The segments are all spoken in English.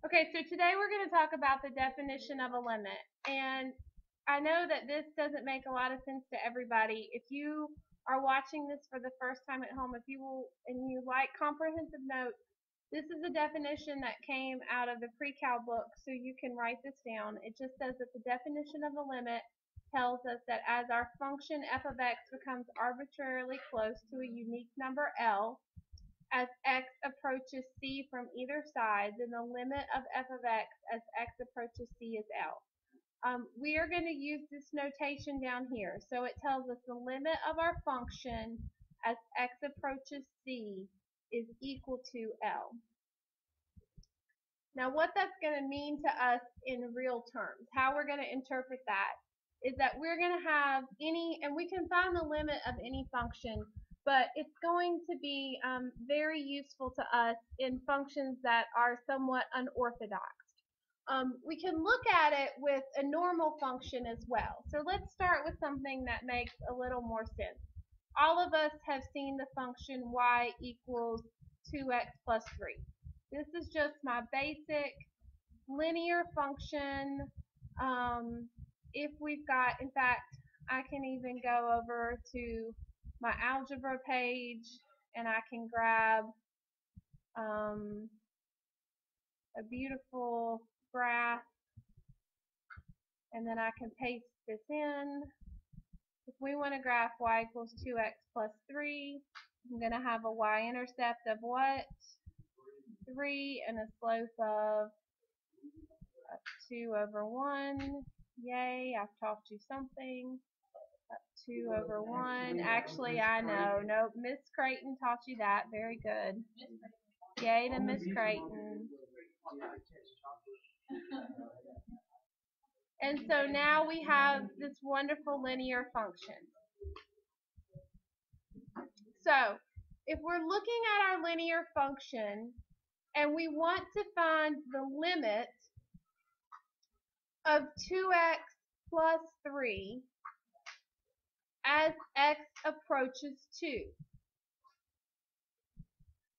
Okay, so today we're going to talk about the definition of a limit. And I know that this doesn't make a lot of sense to everybody. If you are watching this for the first time at home, if you will, and you like comprehensive notes, this is a definition that came out of the pre-cal book, so you can write this down. It just says that the definition of a limit tells us that as our function f of x becomes arbitrarily close to a unique number L, as x approaches c from either side, then the limit of f of x as x approaches c is L. We are going to use this notation down here. So it tells us the limit of our function as x approaches c is equal to L. Now what that's going to mean to us in real terms, how we're going to interpret that, is that we're going to have any, and we can find the limit of any function, but it's going to be very useful to us in functions that are somewhat unorthodox. We can look at it with a normal function as well. So let's start with something that makes a little more sense. All of us have seen the function y equals 2x plus 3. This is just my basic linear function. If we've got, in fact, I can even go over to my algebra page and I can grab a beautiful graph, and then I can paste this in. If we want to graph y equals 2x plus 3, I'm going to have a y-intercept of what? 3 and a slope of 2 over 1. Yay, I've taught you something. 2 over 1. Actually, I know. Nope, Miss Creighton taught you that. Very good. Yay to Miss Creighton. And so now we have this wonderful linear function. So if we're looking at our linear function and we want to find the limit of 2x plus 3 as x approaches 2.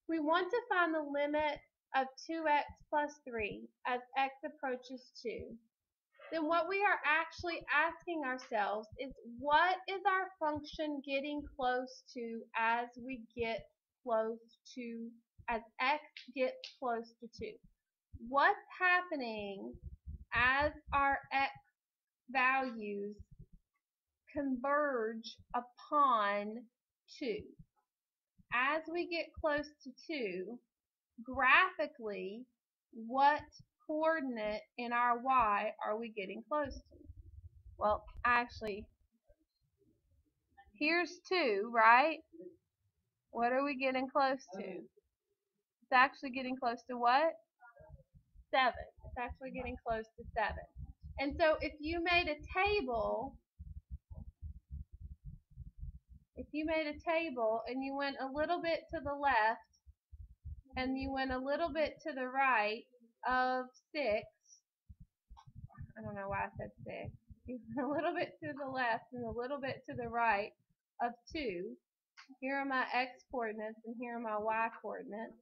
We want to find the limit of 2x plus 3 as x approaches 2. Then what we are actually asking ourselves is, what is our function getting close to as we get close to, as x gets close to 2? What's happening as our x values converge upon 2? As we get close to 2, graphically, what coordinate in our y are we getting close to? Well, actually, here's 2, right? What are we getting close to? It's actually getting close to what? 7. It's actually getting close to 7. And so if you made a table, and you went a little bit to the left and you went a little bit to the right of 6, I don't know why I said 6, you went a little bit to the left and a little bit to the right of 2, here are my x coordinates and here are my y coordinates.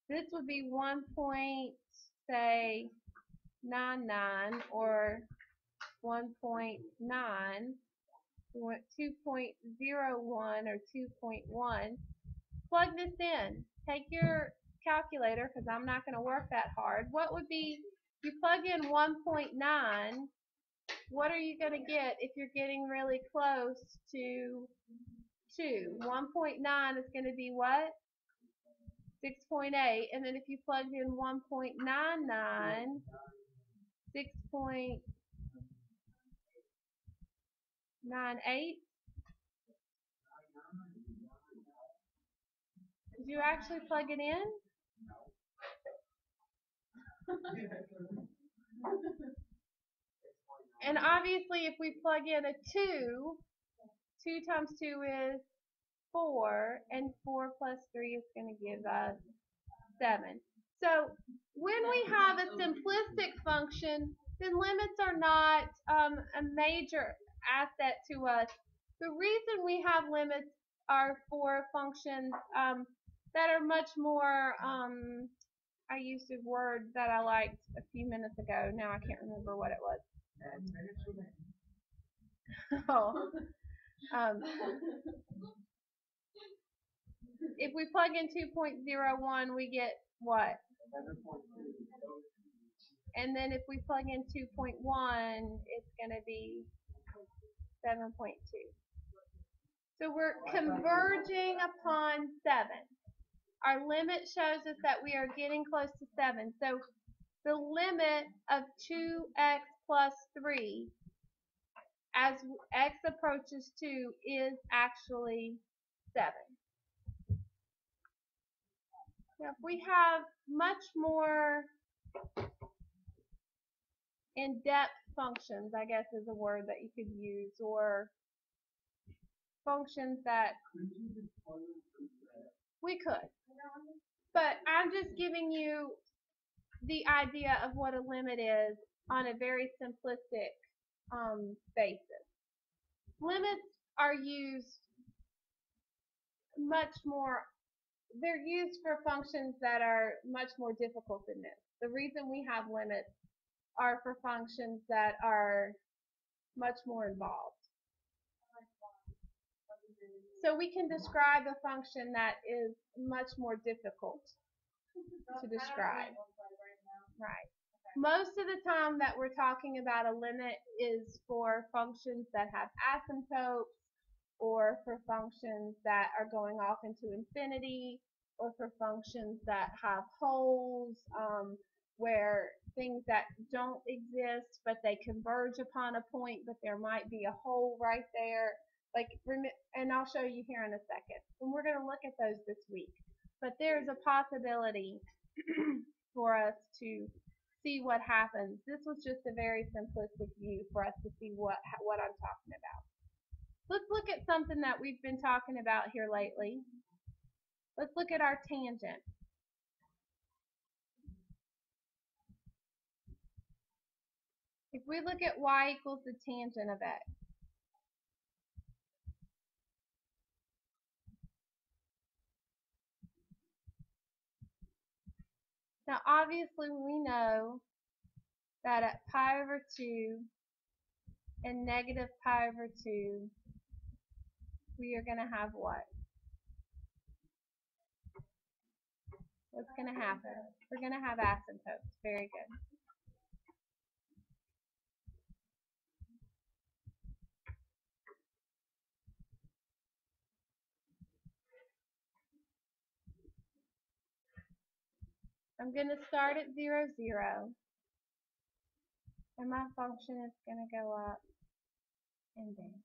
This would be 1.99 or 1.9. We want 2.01 or 2.1. Plug this in. Take your calculator, because I'm not going to work that hard. What would be, if you plug in 1.9, what are you going to get if you're getting really close to 2? 1.9 is going to be what? 6.8. And then if you plugged in 1.99, 6.98. Did you actually plug it in? And obviously if we plug in a 2, 2 times 2 is 4, and 4 plus 3 is going to give us 7. So when we have a simplistic function, then limits are not a major asset to us. The reason we have limits are for functions that are much more, I used a word that I liked a few minutes ago. Now I can't remember what it was. Oh. If we plug in 2.01, we get what? And then if we plug in 2.1, it's going to be 7.2. So we're converging upon 7. Our limit shows us that we are getting close to 7. So the limit of 2x plus 3 as x approaches 2 is actually 7. Now if we have much more in-depth functions, I guess is a word that you could use, or functions that we could. But I'm just giving you the idea of what a limit is on a very simplistic basis. Limits are used much more, they're used for functions that are much more difficult than this. The reason we have limits are for functions that are much more involved. So we can describe a function that is much more difficult to describe. Right. Most of the time that we're talking about a limit is for functions that have asymptotes, or for functions that are going off into infinity, or for functions that have holes, where things that don't exist but they converge upon a point, but there might be a hole right there. And I'll show you here in a second. And we're going to look at those this week. But there's a possibility for us to see what happens. This was just a very simplistic view for us to see what I'm talking about. Let's look at something that we've been talking about here lately. Let's look at our tangent. If we look at y equals the tangent of x, now obviously we know that at pi over 2 and negative pi over 2, we are going to have what? What's going to happen? We're going to have asymptotes. Very good. I'm going to start at 0, 0. And my function is going to go up and down.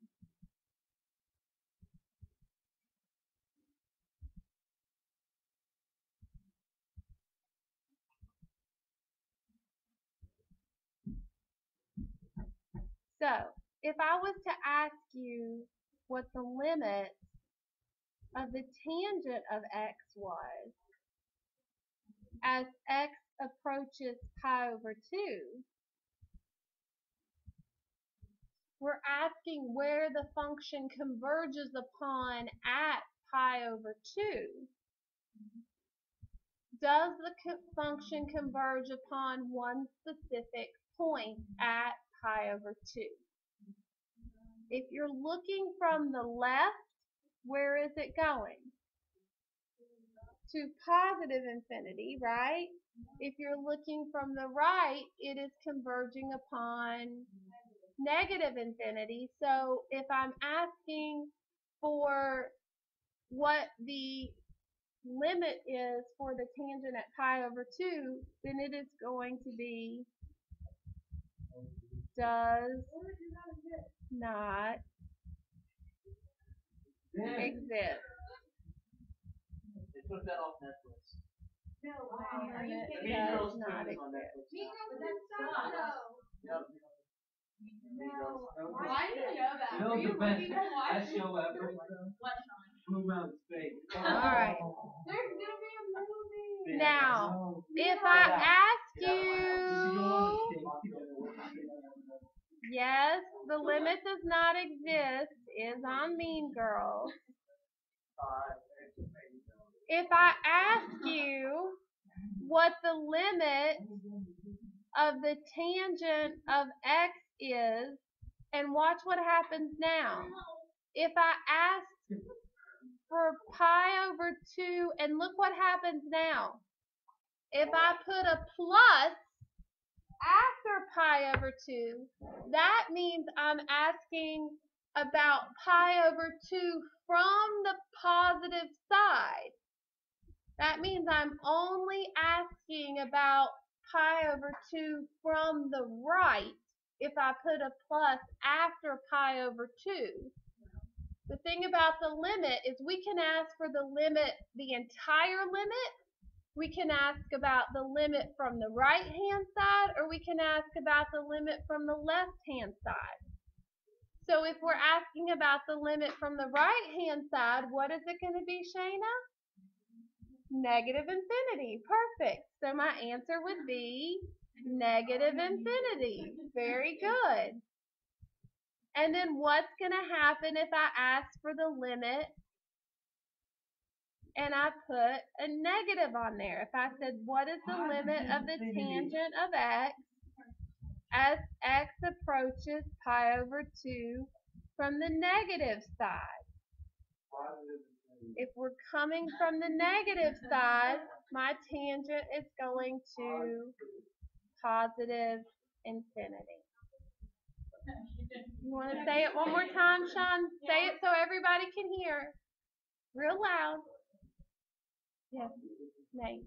So, if I was to ask you what the limit of the tangent of x was as x approaches pi over 2, we're asking where the function converges upon at pi over 2. Does the function converge upon one specific point at pi over 2? If you're looking from the left, where is it going? To positive infinity, right? If you're looking from the right, it is converging upon negative infinity. So if I'm asking for what the limit is for the tangent at pi over 2, then it is going to be does not exist. They took that off Netflix. Limit does not exist. Yep. Why do you know that? You know Were you the best looking to watch? best show ever? What, Sean? Move out of space. Alright. There's gonna be a movie. Now, if I ask you, yes, the limit does not exist is on Mean Girls. If I ask you what the limit of the tangent of x is, and watch what happens now. If I ask for pi over 2, and look what happens now. If I put a plus after pi over 2, that means I'm asking about pi over 2 from the positive side. That means I'm only asking about pi over 2 from the right if I put a plus after pi over 2. The thing about the limit is we can ask for the limit, the entire limit. We can ask about the limit from the right hand side, or we can ask about the limit from the left hand side. So if we're asking about the limit from the right hand side, what is it going to be, Shayna? Negative infinity. Perfect. So my answer would be negative infinity. Very good. And then what's going to happen if I ask for the limit and I put a negative on there? If I said, what is the limit of the tangent of x as x approaches pi over 2 from the negative side? If we're coming from the negative side, my tangent is going to positive infinity. You want to say it one more time, Sean? Say it so everybody can hear. Real loud. Yes. Nate.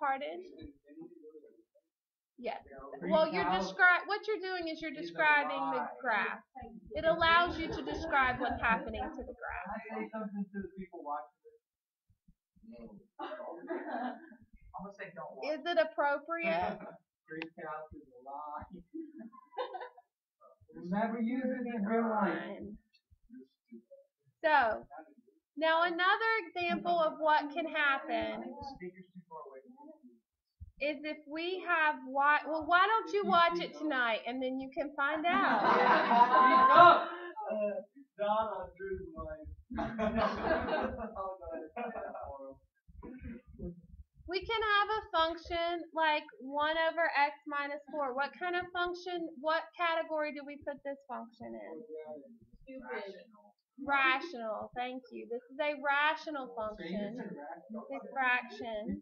Pardon? Yes. Well, what you're doing is you're describing the graph. It allows you to describe what's happening to the graph. Can I say something to the people watching this? I'm gonna say don't watch. Is it appropriate? Greek Calc is a lie. Never use it in real life. So, now another example of what can happen is if we have why don't you watch it tonight and then you can find out. Don on Drew's mind. We can have a function like 1 over x minus 4. What kind of function, what category do we put this function in? Rational. Thank you. This is a rational function. It's a fraction.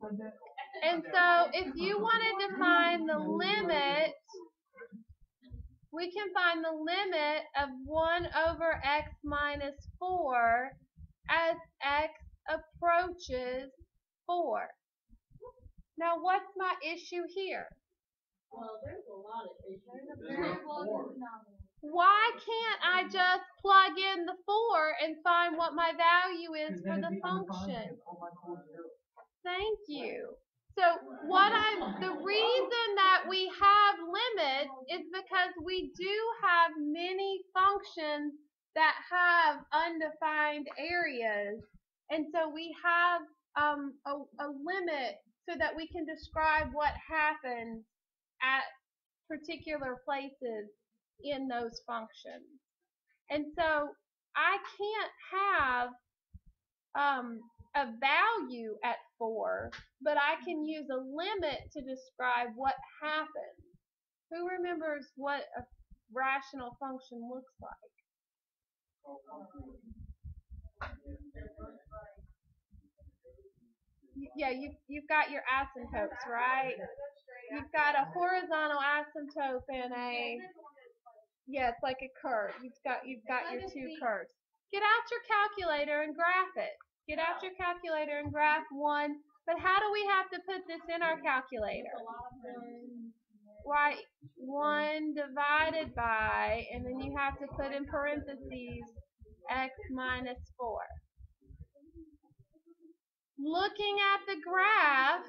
And so if you wanted to find the limit, we can find the limit of 1 over x minus 4 as x approaches 4. Now, what's my issue here? Well, there's a lot of issues. Why can't I just plug in the 4 and find what my value is for the function? Thank you. So the reason that we have limits is because we do have many functions that have undefined areas. And so we have a limit so that we can describe what happens at particular places in those functions. And so I can't have a value at 4, but I can use a limit to describe what happens. Who remembers what a rational function looks like? Yeah, you've got your asymptotes, right? You've got a horizontal asymptote and it's like a curve. You've got your two curves. Get out your calculator and graph it. Get out your calculator and graph 1. But how do we have to put this in our calculator? Right, 1 divided by, and then you have to put in parentheses x minus 4. Looking at the graph,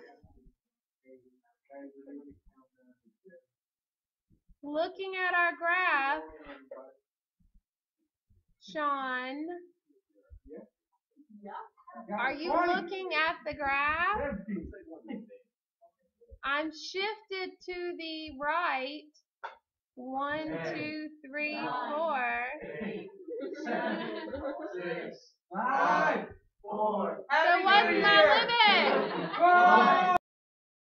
looking at our graph, Sean, are you looking at the graph? I'm shifted to the right. 1, 2, 3, 4. 5, 4, So what's my limit?